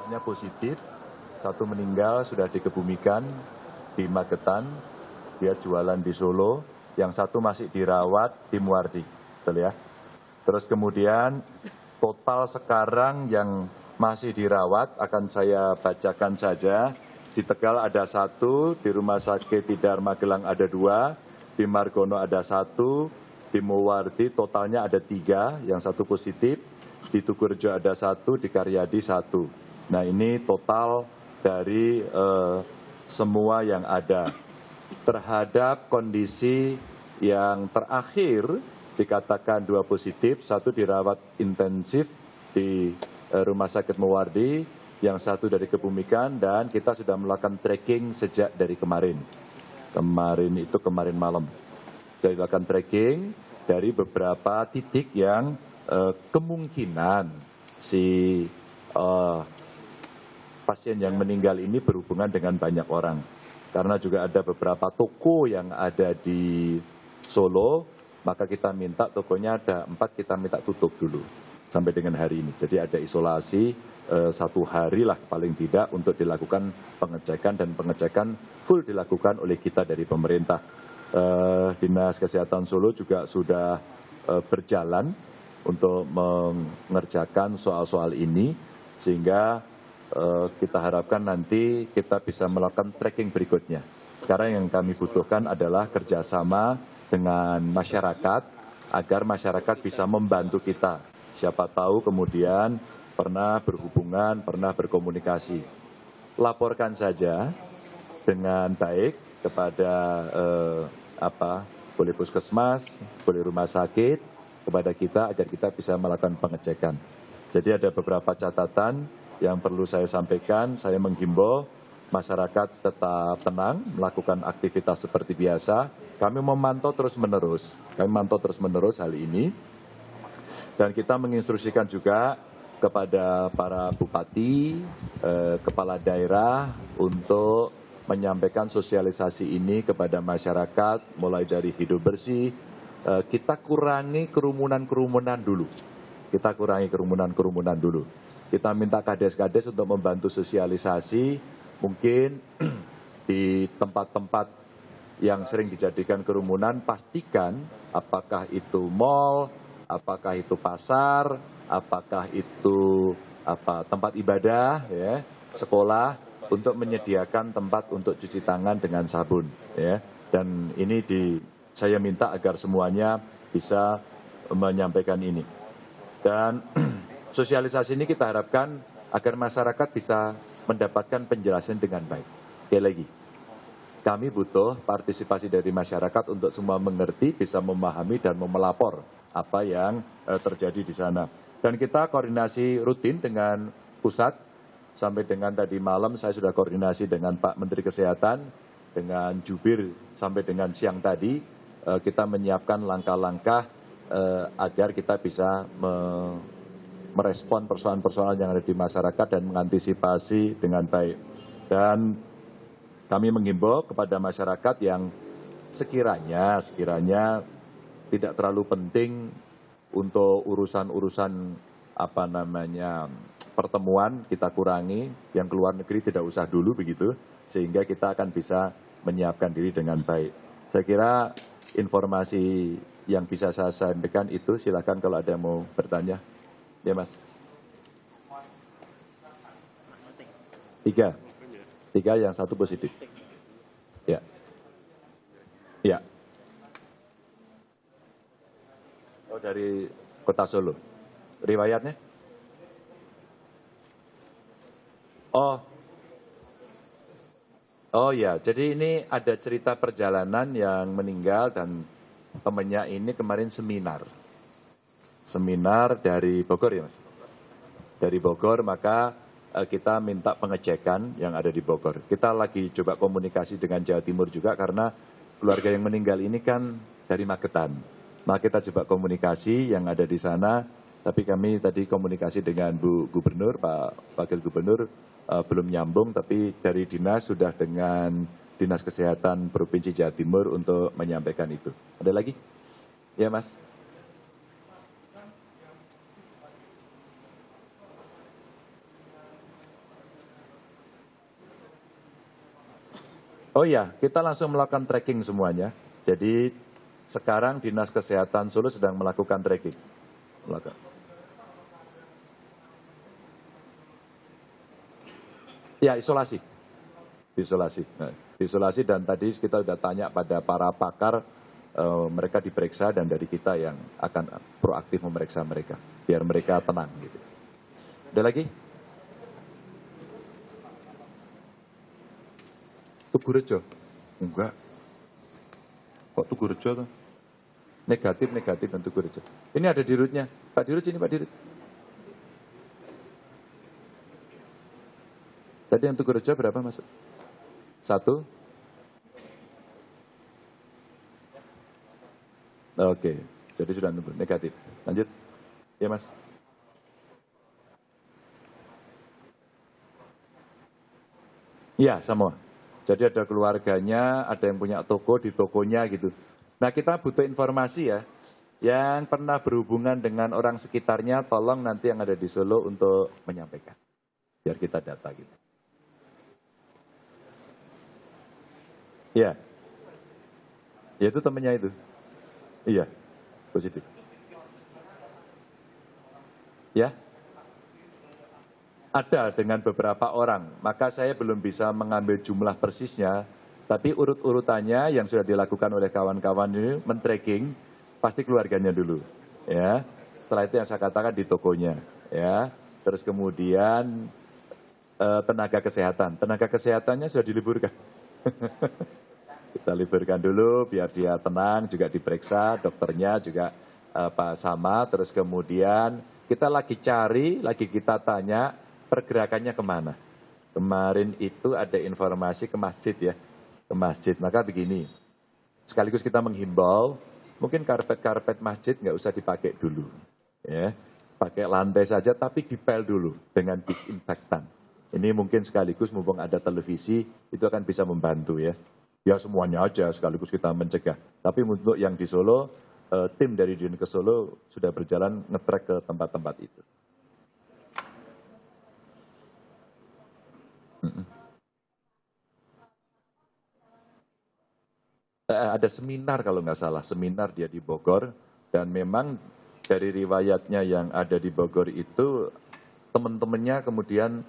Hanya positif, satu meninggal sudah dikebumikan di Magetan, dia jualan di Solo, yang satu masih dirawat di Muardi, betul ya. Terus kemudian total sekarang yang masih dirawat akan saya bacakan saja. Di Tegal ada 1, di Rumah Sakit Tidar Magelang ada 2, di Margono ada 1, di Muardi totalnya ada 3, yang 1 positif, di Tugurejo ada 1, di Karyadi 1. Nah ini total dari semua yang ada. Terhadap kondisi yang terakhir dikatakan 2 positif, 1 dirawat intensif di Rumah Sakit Muardi, yang 1 dari kebumikan, dan kita sudah melakukan tracking sejak dari kemarin. Kemarin malam. Sudah dilakukan tracking dari beberapa titik yang kemungkinan si pasien yang meninggal ini berhubungan dengan banyak orang. Karena juga ada beberapa toko yang ada di Solo, maka kita minta tokonya ada 4, kita minta tutup dulu sampai dengan hari ini. Jadi ada isolasi 1 hari lah paling tidak untuk dilakukan pengecekan, dan pengecekan full dilakukan oleh kita dari pemerintah. Dinas Kesehatan Solo juga sudah berjalan untuk mengerjakan soal-soal ini, sehingga kita harapkan nanti kita bisa melakukan tracking berikutnya. Sekarang yang kami butuhkan adalah kerjasama dengan masyarakat agar masyarakat bisa membantu kita. Siapa tahu kemudian pernah berhubungan, pernah berkomunikasi. Laporkan saja dengan baik kepada boleh puskesmas, boleh rumah sakit, kepada kita agar kita bisa melakukan pengecekan. Jadi ada beberapa catatan yang perlu saya sampaikan. Saya menghimbau masyarakat tetap tenang, melakukan aktivitas seperti biasa. Kami memantau terus-menerus hal ini. Dan kita menginstruksikan juga kepada para bupati, kepala daerah untuk menyampaikan sosialisasi ini kepada masyarakat, mulai dari hidup bersih. Kita kurangi kerumunan-kerumunan dulu. Kita minta kades-kades untuk membantu sosialisasi, mungkin di tempat-tempat yang sering dijadikan kerumunan, pastikan apakah itu mal, apakah itu pasar, apakah itu tempat ibadah, ya, sekolah, untuk menyediakan tempat untuk cuci tangan dengan sabun. Ya. Dan ini saya minta agar semuanya bisa menyampaikan ini. Dan sosialisasi ini kita harapkan agar masyarakat bisa mendapatkan penjelasan dengan baik. Sekali lagi, kami butuh partisipasi dari masyarakat untuk semua mengerti, bisa memahami dan melapor apa yang terjadi di sana. Dan kita koordinasi rutin dengan pusat, sampai dengan tadi malam saya sudah koordinasi dengan Pak Menteri Kesehatan, dengan Jubir sampai dengan siang tadi, kita menyiapkan langkah-langkah agar kita bisa merespon persoalan-persoalan yang ada di masyarakat dan mengantisipasi dengan baik. Dan kami menghimbau kepada masyarakat yang sekiranya tidak terlalu penting untuk urusan-urusan pertemuan, kita kurangi, yang keluar negeri tidak usah dulu begitu, sehingga kita akan bisa menyiapkan diri dengan baik. Saya kira informasi yang bisa saya sampaikan itu, silakan kalau ada yang mau bertanya. Ya Mas. 3 yang 1 positif. Ya. Ya. Oh, dari Kota Solo. Riwayatnya? Oh ya, jadi ini ada cerita perjalanan yang meninggal, dan temannya ini kemarin seminar dari Bogor, ya Mas? Dari Bogor, maka kita minta pengecekan yang ada di Bogor. Kita lagi coba komunikasi dengan Jawa Timur juga, karena keluarga yang meninggal ini kan dari Magetan. Maka kita coba komunikasi yang ada di sana, tapi kami tadi komunikasi dengan Bu Gubernur, Pak Wakil Gubernur, belum nyambung, tapi dari dinas sudah dengan Dinas Kesehatan Provinsi Jawa Timur untuk menyampaikan itu. Ada lagi? Ya Mas? Oh iya, kita langsung melakukan tracking semuanya. Jadi sekarang Dinas Kesehatan Solo sedang melakukan tracking. Ya, isolasi. Isolasi. Nah, isolasi dan tadi kita sudah tanya pada para pakar, mereka diperiksa dan dari kita yang akan proaktif memeriksa mereka. Biar mereka tenang. Gitu. Ada lagi? Tugurejo? Enggak. Kok Tugurejo tuh? Negatif dan Tugurejo. Ini ada dirutnya. Pak Dirut sini Pak Dirut. Tadi yang Tugurejo berapa masuk? 1? Oke, jadi sudah negatif. Lanjut. Ya Mas. Iya, semua. Jadi ada keluarganya, ada yang punya toko di tokonya gitu. Nah kita butuh informasi ya, yang pernah berhubungan dengan orang sekitarnya, tolong nanti yang ada di Solo untuk menyampaikan. Biar kita data gitu. Ya, ya itu temennya itu. Iya, positif. Ya, ada dengan beberapa orang, maka saya belum bisa mengambil jumlah persisnya, tapi urut-urutannya yang sudah dilakukan oleh kawan-kawan ini men-tracking pasti keluarganya dulu, ya. Setelah itu yang saya katakan di tokonya, ya. Terus kemudian tenaga kesehatannya sudah diliburkan. Kita liburkan dulu biar dia tenang, juga diperiksa, dokternya juga sama, terus kemudian kita lagi cari, lagi kita tanya pergerakannya kemana. Kemarin itu ada informasi ke masjid ya, ke masjid. Maka begini, sekaligus kita menghimbau, mungkin karpet-karpet masjid nggak usah dipakai dulu. Ya, pakai lantai saja tapi dipel dulu dengan disinfektan. Ini mungkin sekaligus mumpung ada televisi, itu akan bisa membantu ya. Ya semuanya aja sekaligus kita mencegah. Tapi untuk yang di Solo, tim dari Dinkes Solo sudah berjalan ngetrek ke tempat-tempat itu. Ada seminar kalau nggak salah, seminar dia di Bogor. Dan memang dari riwayatnya yang ada di Bogor itu, teman-temannya kemudian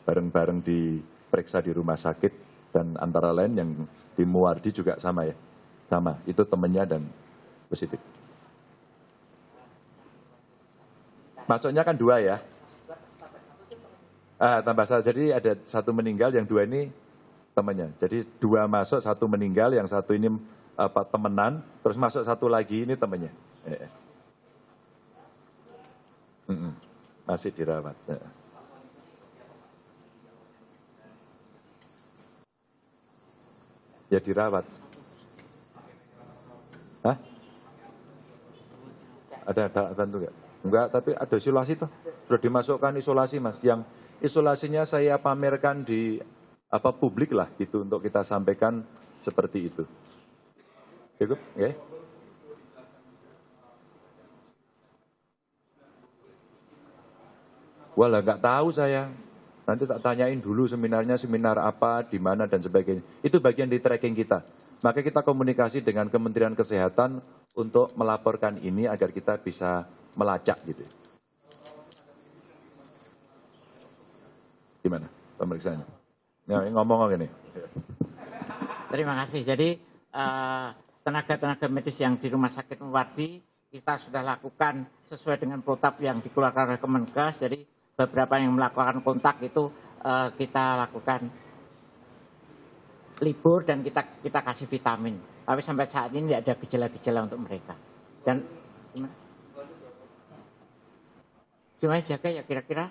bareng-bareng diperiksa di rumah sakit. Dan antara lain yang di Muwardi juga sama ya, sama, itu temannya dan positif. Masuknya kan 2 ya, tambah 1, jadi ada 1 meninggal, yang 2 ini temannya. Jadi 2 masuk, 1 meninggal, yang 1 ini temenan, terus masuk 1 lagi ini temannya. Masih dirawat. Ya dirawat. Hah? Ada bantu enggak? Enggak, tapi ada isolasi tuh. Sudah dimasukkan isolasi Mas. Yang isolasinya saya pamerkan di publik lah gitu untuk kita sampaikan seperti itu. Cukup? Oke. Walah enggak tahu saya. Nanti tak tanyain dulu seminarnya seminar apa, di mana dan sebagainya. Itu bagian di tracking kita. Maka kita komunikasi dengan Kementerian Kesehatan untuk melaporkan ini agar kita bisa melacak gitu. Gimana pemeriksaannya? Ya, ngomong gini. Terima kasih. Jadi tenaga-tenaga medis yang di Rumah Sakit Muwardi kita sudah lakukan sesuai dengan protap yang dikeluarkan oleh Kemenkes. Jadi beberapa yang melakukan kontak itu kita lakukan libur dan kita kasih vitamin. Tapi sampai saat ini tidak ada gejala-gejala untuk mereka. Dan gimana jaga ya kira-kira?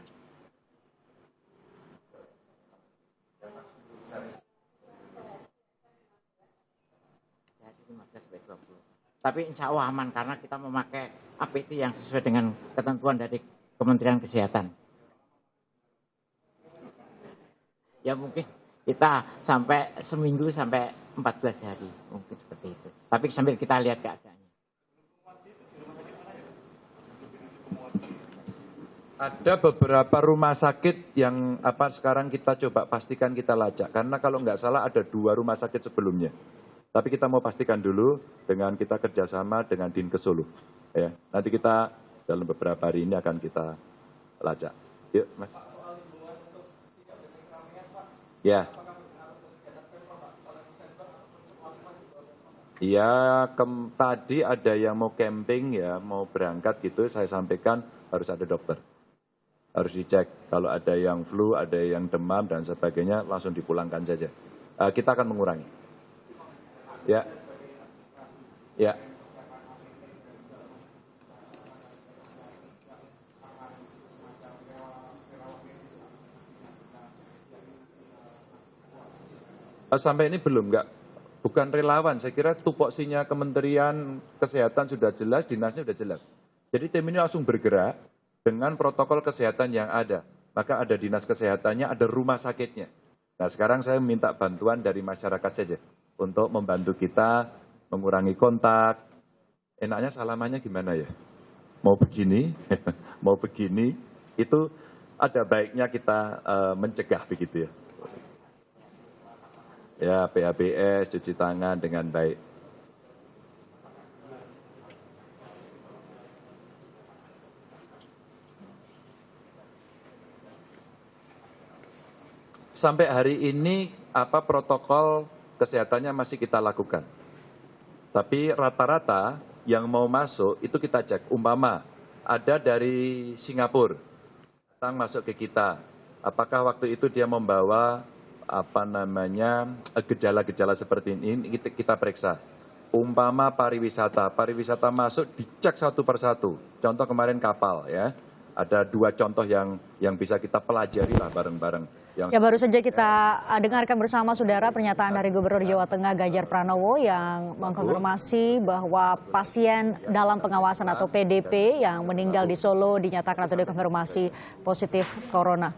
Jadi 15-20. Tapi insya Allah aman karena kita memakai APT yang sesuai dengan ketentuan dari Kementerian Kesehatan. Ya mungkin kita sampai seminggu sampai 14 hari, mungkin seperti itu. Tapi sambil kita lihat keadaannya. Ada beberapa rumah sakit yang sekarang kita coba pastikan kita lacak. Karena kalau nggak salah ada 2 rumah sakit sebelumnya. Tapi kita mau pastikan dulu dengan kita kerjasama dengan Dinkes Solo. Ya, nanti kita dalam beberapa hari ini akan kita lacak. Yuk, Mas. Ya. Ya, tadi ada yang mau camping ya, mau berangkat gitu, saya sampaikan harus ada dokter. Harus dicek, kalau ada yang flu, ada yang demam dan sebagainya, langsung dipulangkan saja. Kita akan mengurangi. Ya. Ya. Sampai ini belum, bukan relawan. Saya kira tupoksinya Kementerian Kesehatan sudah jelas, dinasnya sudah jelas. Jadi tim ini langsung bergerak dengan protokol kesehatan yang ada. Maka ada dinas kesehatannya, ada rumah sakitnya. Nah sekarang saya minta bantuan dari masyarakat saja untuk membantu kita mengurangi kontak. Enaknya salamannya gimana ya? Mau begini, mau begini, itu ada baiknya kita mencegah begitu ya. Ya, PHBS, cuci tangan dengan baik. Sampai hari ini protokol kesehatannya masih kita lakukan. Tapi rata-rata yang mau masuk itu kita cek. Umpama ada dari Singapura datang masuk ke kita. Apakah waktu itu dia membawa gejala-gejala seperti ini kita periksa. Umpama pariwisata masuk dicek satu persatu. Contoh kemarin kapal ya, ada 2 contoh yang bisa kita pelajari lah bareng-bareng. Ya baru saja kita dengarkan bersama saudara pernyataan dari Gubernur Jawa Tengah Ganjar Pranowo yang mengkonfirmasi bahwa pasien dalam pengawasan atau PDP yang meninggal di Solo dinyatakan atau dikonfirmasi positif corona.